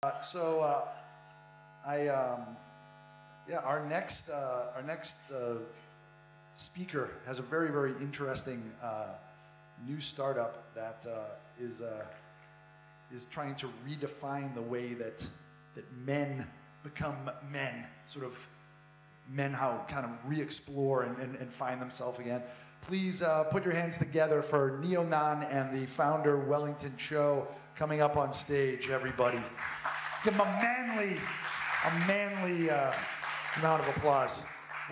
Yeah, our next speaker has a very, very interesting new startup that is trying to redefine the way that men become men, sort of men how kind of re-explore and find themselves again. Please put your hands together for Neonan and the founder, Willie Chou, coming up on stage, everybody. Give them a manly round of applause.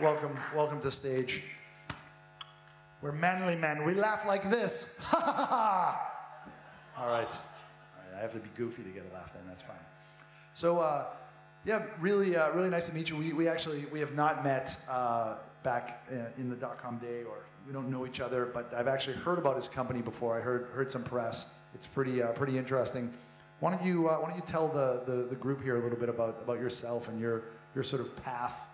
Welcome to stage. We're manly men. We laugh like this. Ha ha ha! All right. I have to be goofy to get a laugh then. That's fine. So, yeah, really nice to meet you. We have not met back in the .com day, or we don't know each other. But I've actually heard about his company before. I heard some press. It's pretty interesting. Why don't you tell the group here a little bit about yourself and your sort of path?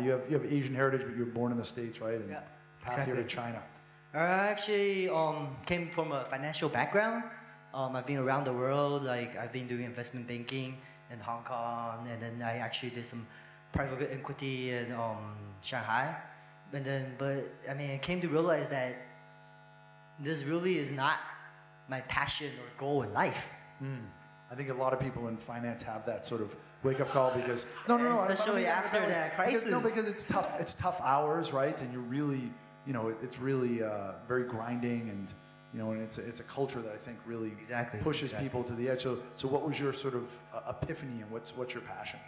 You have Asian heritage, but you were born in the States, right? And yeah. Path here to China. I actually came from a financial background. I've been around the world. Like I've been doing investment banking in Hong Kong, and then I actually did some private equity in Shanghai. But I mean, I came to realize that this really is not my passion or goal in life. I think a lot of people in finance have that sort of wake-up call because especially after that crisis. Because it's tough. It's tough hours, right? And you're really, it's really very grinding, and and it's a culture that I think really pushes people to the edge. So what was your sort of epiphany, and what's your passion?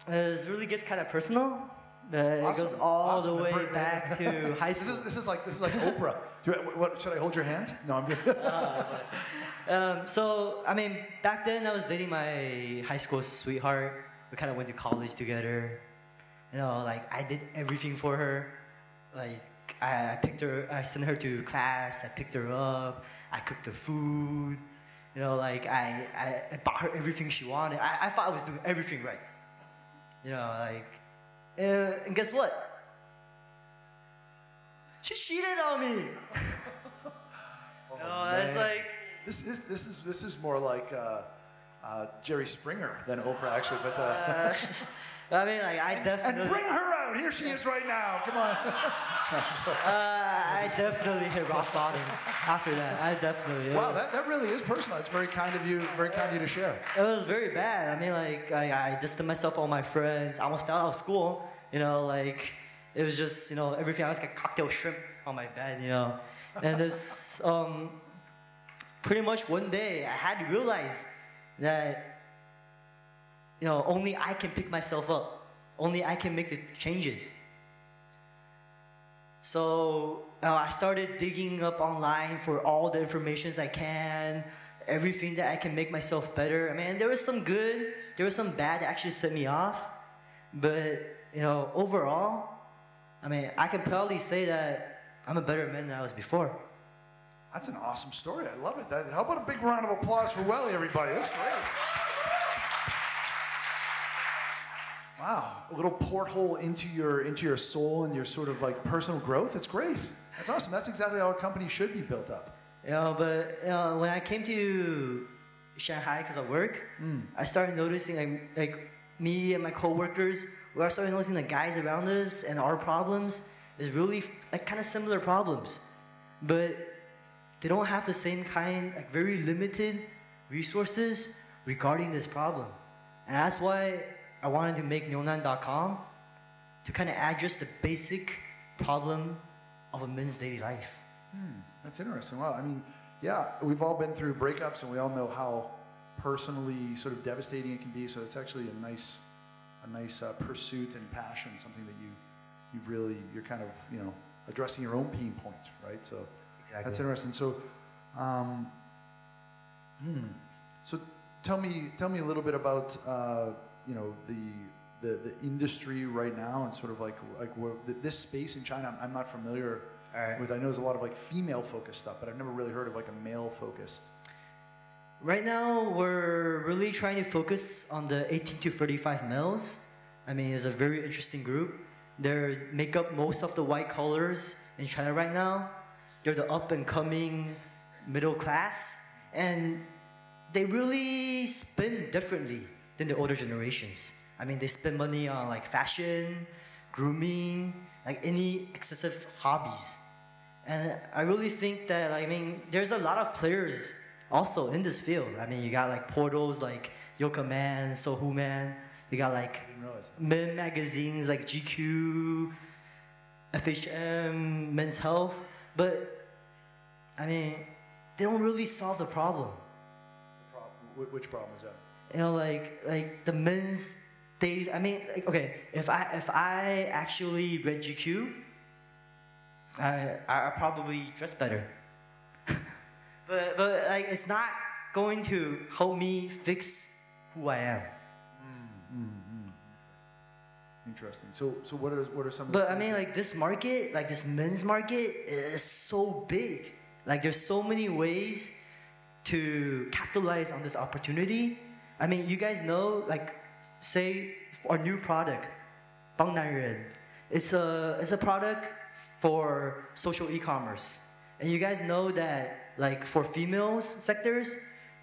It really gets kind of personal. It goes all the way back to high school. This is like Oprah. What should I hold your hand? No, I'm good. So I mean, back then I was dating my high school sweetheart. We kind of went to college together. Like I did everything for her. Like I picked her. I sent her to class. I picked her up. I cooked the food. Like I bought her everything she wanted. I thought I was doing everything right. And guess what? She cheated on me. That's like this is more like Jerry Springer than Oprah, actually. But I mean, like I definitely and bring her out. Here she is right now. Come on. I definitely hit rock bottom after that. I definitely. Wow, that really is personal. It's very kind of you. Very kind of you to share. It was very bad. I mean, like I distanced myself from all my friends. I almost fell out of school. Like it was just everything. I was like cocktail shrimp on my bed. And this pretty much one day I had to realize that only I can pick myself up. Only I can make the changes. So I started digging up online for all the information I can, everything that I can make myself better. I mean, there was some good, there was some bad that actually set me off. But, overall, I mean, I can proudly say that I'm a better man than I was before. That's an awesome story. I love it. How about a big round of applause for Willie, everybody? That's great. Wow, a little porthole into your soul and your sort of like personal growth. It's great. That's awesome. That's exactly how a company should be built up. But when I came to Shanghai because of work, I started noticing like me and my coworkers, we started noticing the guys around us and our problems is really like kind of similar problems, but they don't have the same kind, like very limited resources regarding this problem, and that's why I wanted to make Neonan.com to kind of address the basic problem of a man's daily life. That's interesting. Wow. I mean, yeah, we've all been through breakups, and we all know how personally sort of devastating it can be. So it's actually a nice pursuit and passion, something that you're kind of addressing your own pain points, right? So that's interesting. So, so tell me a little bit about the industry right now, and sort of like this space in China. I'm not familiar with. I know there's a lot of like female focused stuff, but I've never really heard of like a male focused. Right now, we're really trying to focus on the 18 to 35 males. I mean, it's a very interesting group. They make up most of the white collars in China right now. They're the up and coming middle class, and they really spend differently than the older generations. I mean, they spend money on like fashion, grooming, like any excessive hobbies. And I really think that, I mean, there's a lot of players also in this field. I mean, you got like portals like Yoka Man, Sohu Man. You got like men magazines like GQ, FHM, Men's Health. But, I mean, they don't really solve the problem. Which problem is that? You know, like the men's days. I mean, like, okay, if I actually read GQ, I probably dress better. but like it's not going to help me fix who I am. Interesting. So what are some? But I mean, like this market, like this men's market, is so big. Like there's so many ways to capitalize on this opportunity. I mean, you guys know, like, say our new product, 帮男人, it's a product for social e-commerce. And you guys know that, like, for females sectors,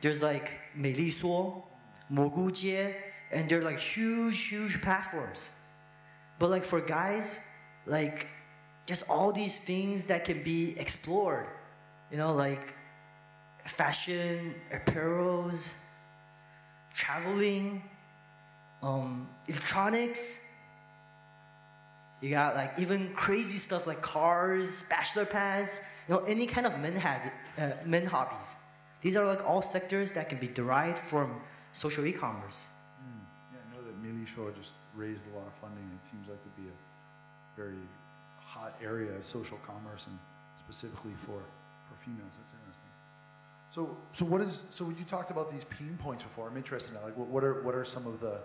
there's like 美丽说, 蘑菇街, and they're like huge platforms. But like for guys, like, just all these things that can be explored, you know, like fashion, apparels, traveling, electronics. You got like even crazy stuff like cars, bachelor pads, you know, any kind of men hobbies. These are like all sectors that can be derived from social e-commerce. Yeah, I know that Willie Chou just raised a lot of funding. It seems like to be a very hot area, social commerce, and specifically for females. That's interesting. So you talked about these pain points before. I'm interested now. Like, what are some of the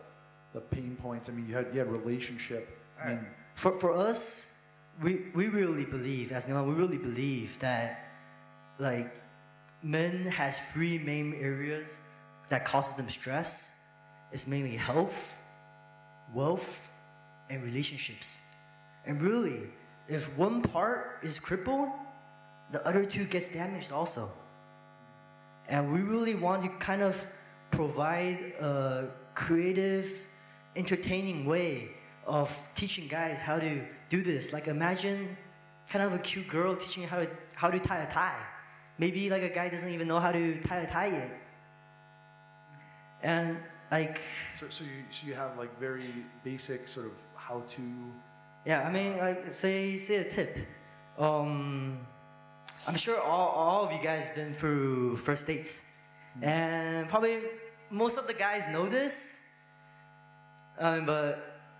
pain points? I mean, you had relationship. I mean, for us, we really believe, as Neonan, we really believe that like men has three main areas that causes them stress. It's mainly health, wealth, and relationships. And really, if one part is crippled, the other two gets damaged also. And we really want to kind of provide a creative, entertaining way of teaching guys how to do this. Like imagine kind of a cute girl teaching you how to tie a tie. Maybe like a guy doesn't even know how to tie a tie yet. And like... So you have like very basic sort of how to... Yeah, I mean, like say a tip. I'm sure all of you guys been through first dates. And probably most of the guys know this. But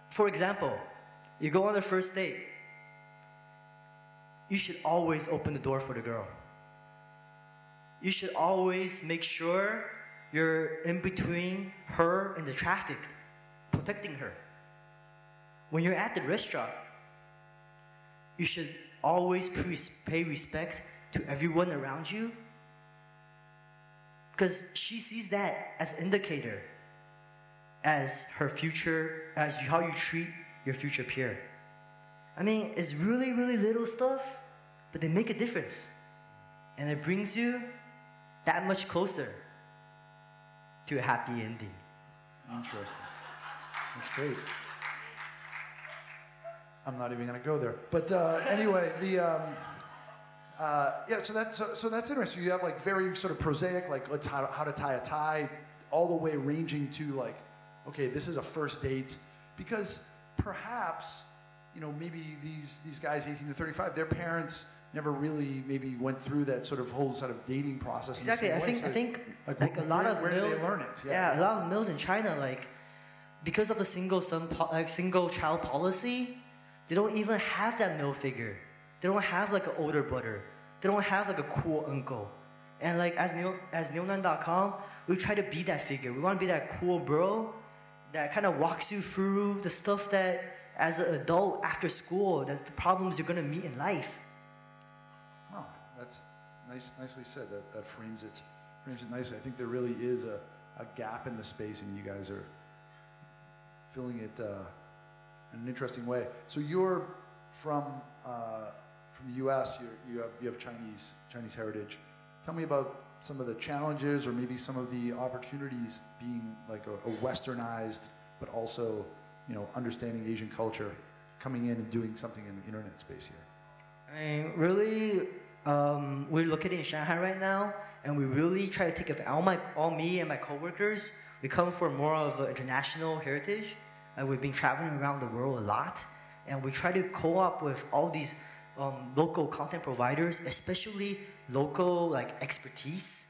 for example, you go on a first date. You should always open the door for the girl. You should always make sure you're in between her and the traffic, protecting her. When you're at the restaurant, you should always pay respect to everyone around you, because she sees that as an indicator as her future, as how you treat your future peer. I mean, it's really little stuff, but they make a difference. And it brings you that much closer to a happy ending. Interesting. That's great. I'm not even going to go there. But anyway, so that's interesting. You have like very sort of prosaic, like how to tie a tie, all the way ranging to like, okay, this is a first date, because perhaps, you know, maybe these guys 18 to 35, their parents never really maybe went through that sort of whole sort of dating process. Exactly. I think like a lot of where mills, do they learn it? Yeah, a lot of mills in China, like because of the single child policy, they don't even have that male figure. They don't have like an older brother. They don't have like a cool uncle. And like as Neonan.com, we try to be that figure. We want to be that cool bro that kind of walks you through the stuff that as an adult after school, that's the problems you're gonna meet in life. Oh, that's nicely said. That frames it nicely. I think there really is a gap in the space, and you guys are filling it in an interesting way. So you're from the U.S. You have Chinese heritage. Tell me about some of the challenges or maybe some of the opportunities being like a westernized, but also, you know, understanding Asian culture, coming in and doing something in the internet space here. I mean, really, we're located in Shanghai right now, and we really try to take of all me and my coworkers. We come from more of an international heritage. We've been traveling around the world a lot, and we try to co-op with all these local content providers, especially local like expertise,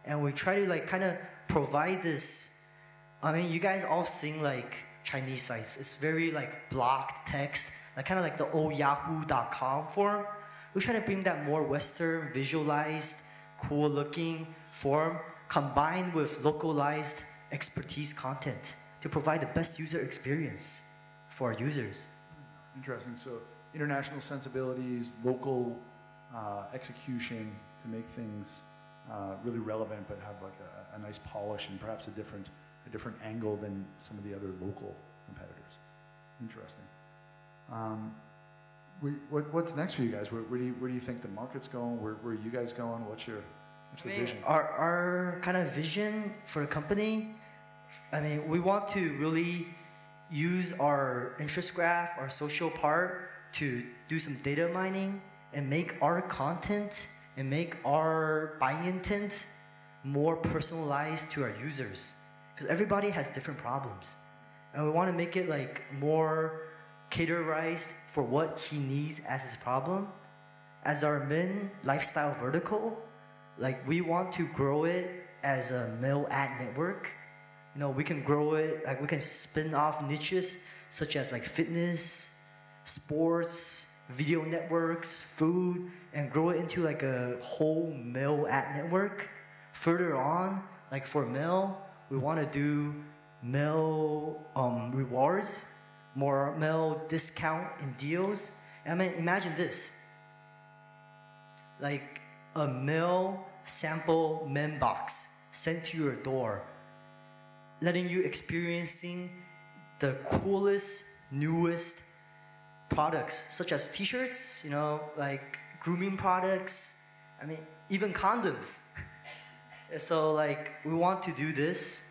and we try to like kind of provide this. I mean, you guys all sing like Chinese sites. It's very like blocked text, like kind of like the old Yahoo.com form. We try to bring that more Western, visualized, cool-looking form combined with localized expertise content to provide the best user experience for our users. Interesting. So international sensibilities, local execution to make things really relevant, but have like a nice polish and perhaps a different angle than some of the other local competitors. Interesting. What's next for you guys? Where do you think the market's going? Where are you guys going? What's the vision? Our kind of vision for the company, I mean, we want to really use our interest graph, our social part, to do some data mining and make our content and make our buying intent more personalized to our users. Because everybody has different problems. And we want to make it like more categorized for what he needs as his problem. As our main lifestyle vertical, like we want to grow it as a male ad network. You know, we can grow it, like we can spin off niches such as like fitness, sports, video networks, food, and grow it into like a whole male ad network. Further on, like for male, we want to do male rewards, more male discount and deals. I mean, imagine this. Like a male sample men box sent to your door, letting you experiencing the coolest, newest products, such as t-shirts, you know, like grooming products, I mean, even condoms. So like, we want to do this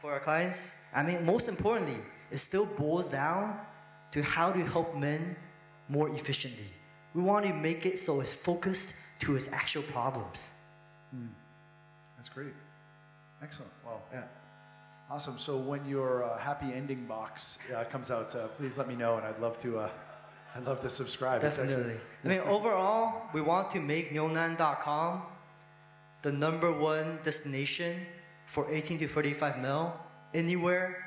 for our clients. I mean, most importantly, it still boils down to how to help men more efficiently. We want to make it so it's focused to its actual problems. That's great. Excellent. Wow. Yeah. Awesome. So when your happy ending box comes out, please let me know, and I'd love to subscribe. Definitely. I mean, overall, we want to make Neonan.com the #1 destination for 18 to 35 mil, anywhere,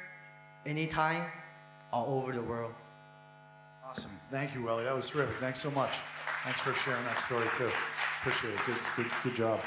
anytime, all over the world. Awesome. Thank you, Willie. That was terrific. Thanks so much. Thanks for sharing that story too. Appreciate it. Good job.